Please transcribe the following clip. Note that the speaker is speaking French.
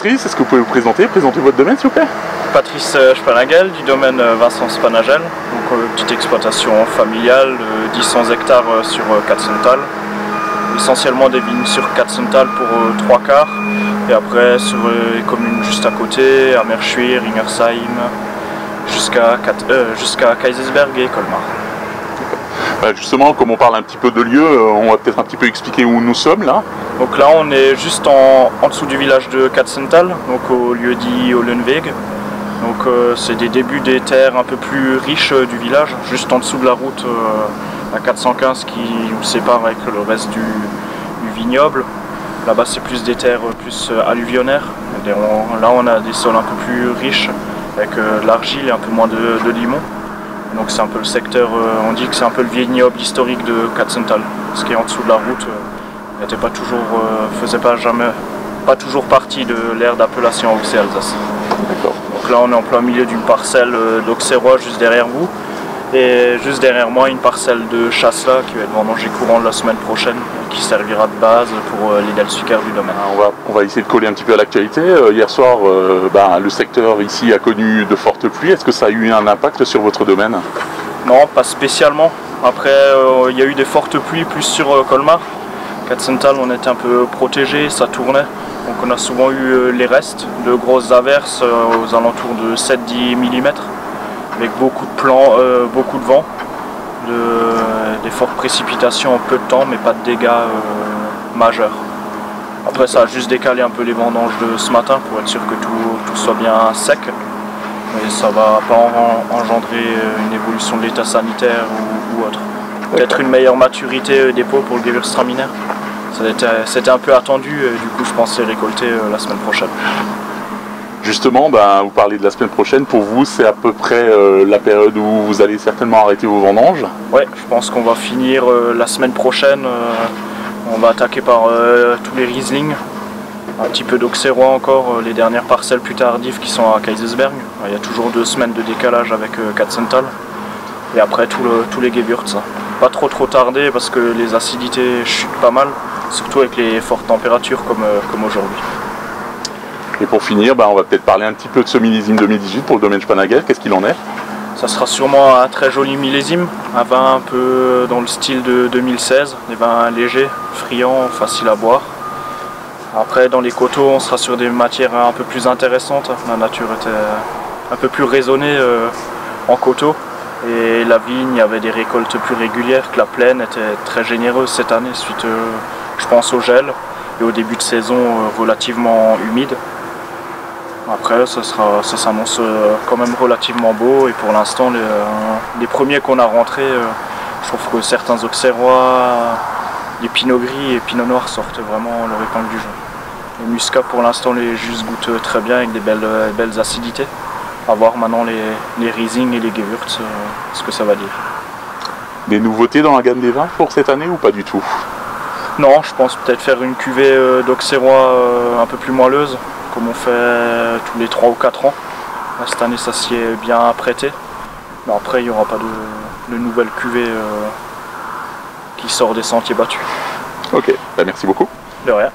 Patrice, est-ce que vous pouvez vous présenter votre domaine s'il vous plaît? Patrice Spanagel du domaine Vincent Spanagel, donc petite exploitation familiale de 10 hectares sur Katzenthal, essentiellement des vignes sur Katzenthal pour 3/4 et après sur les communes juste à côté, à Merschwir, Ingersheim, jusqu'à Kaisersberg et Colmar. Justement, comme on parle un petit peu de lieu, on va peut-être un petit peu expliquer où nous sommes là. Donc là on est juste en dessous du village de Katzenthal, donc au lieu dit Hollenweg. Donc c'est des débuts des terres un peu plus riches du village, juste en dessous de la route à 415 qui nous sépare avec le reste du vignoble. Là-bas c'est plus des terres plus alluvionnaires. Là on a des sols un peu plus riches avec de l'argile et un peu moins de limon. Donc c'est un peu le secteur, on dit que c'est un peu le vignoble historique de Katzenthal. Ce qui est en dessous de la route n'était pas toujours, faisait pas toujours partie de l'aire d'appellation Auxerre-Alsace. Donc là on est en plein milieu d'une parcelle d'Auxerrois juste derrière vous. Et juste derrière moi une parcelle de Chasselas qui va être vendangée courant la semaine prochaine, qui servira de base pour les Delsuker du domaine. On va essayer de coller un petit peu à l'actualité. Hier soir, le secteur ici a connu de fortes pluies. Est-ce que ça a eu un impact sur votre domaine? Non, pas spécialement. Après, il y a eu des fortes pluies plus sur Colmar. Katzenthal, on était un peu protégé, ça tournait. Donc on a souvent eu les restes de grosses averses aux alentours de 7-10 mm. Avec beaucoup de vent, des fortes précipitations en peu de temps, mais pas de dégâts majeurs. Après ça a juste décalé un peu les vendanges de ce matin pour être sûr que tout soit bien sec. Mais ça va pas engendrer une évolution de l'état sanitaire ou autre. Peut-être une meilleure maturité des pots pour le Gewürztraminer. C'était un peu attendu, du coup je pensais récolter la semaine prochaine. Justement, vous parlez de la semaine prochaine. Pour vous, c'est à peu près la période où vous allez certainement arrêter vos vendanges? Ouais, je pense qu'on va finir la semaine prochaine. On va attaquer par tous les Riesling, un petit peu d'Auxerrois encore, les dernières parcelles plus tardives qui sont à Kaisersberg. Il y a toujours 2 semaines de décalage avec Katzenthal. Et après tous les Gewürz. Pas trop tarder parce que les acidités chutent pas mal, surtout avec les fortes températures comme aujourd'hui. Et pour finir, on va peut-être parler un petit peu de ce millésime 2018 pour le domaine Spanagel. Qu'est-ce qu'il en est? Ça sera sûrement un très joli millésime, un vin un peu dans le style de 2016, des vins légers, friands, faciles à boire. Après dans les coteaux, on sera sur des matières un peu plus intéressantes. La nature était un peu plus raisonnée en coteaux. Et la vigne, il y avait des récoltes plus régulières, que la plaine était très généreuse cette année suite, je pense, au gel et au début de saison relativement humide. Après, ça s'annonce quand même relativement beau et pour l'instant, les premiers qu'on a rentrés, je trouve que certains Auxerrois, les Pinot Gris et Pinot Noir sortent vraiment leur épingle du jeu. Les Muscat, pour l'instant, les jus goûtent très bien avec des belles acidités. À voir maintenant les Riesling et les Gewürz, ce que ça va dire. Des nouveautés dans la gamme des vins pour cette année ou pas du tout? Non, je pense peut-être faire une cuvée d'Auxerrois un peu plus moelleuse, comme on fait tous les 3 ou 4 ans. Là, cette année, ça s'y est bien prêté. Mais après, il n'y aura pas de nouvelle cuvée qui sort des sentiers battus. Ok, merci beaucoup. De rien.